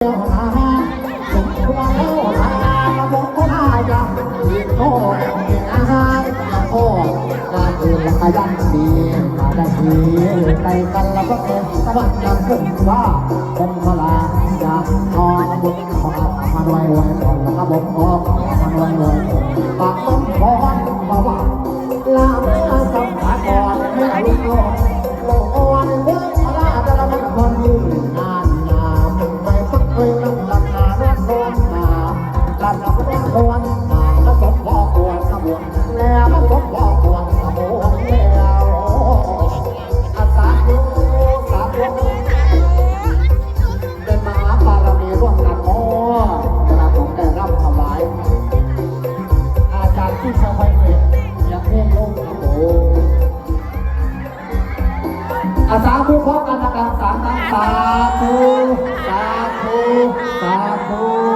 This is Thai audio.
สมควรแล้วบอกก็ได้ยังโอ้อาหารโอ้งานอื่นละขยันดีมาได้ดีใจกันแล้วก็เป็นสวัสดิ์ยังขึ้นว่าผมพลาอยากนอนบุญขอมาด้วยไว้ก่อนแล้วก็ผมขอมาด้วยไว้ปากต้นพรมาว่าลาเมื่อสัมผัสก่อนเมื่อลุกโลกโลกอ่อนเมื่อพลาจะละมันคนยืนงานงามไปสักเคยนั่งหลับนาเรื่องโดนมาหลับหลับเรื่องโดนมาแล้วสมพอควรขบวนแล้วมันสมพอควรขบวนแล้วอาสาธุสาธุเป็นมหาบารมีร่วมกันโอ้กระผมได้รับถวายอาจารย์ที่ชาวไพเวทอย่างเพ่งลงขบวนอาสาธุพร้อมกันนะครับสาธุสาธุสาธุ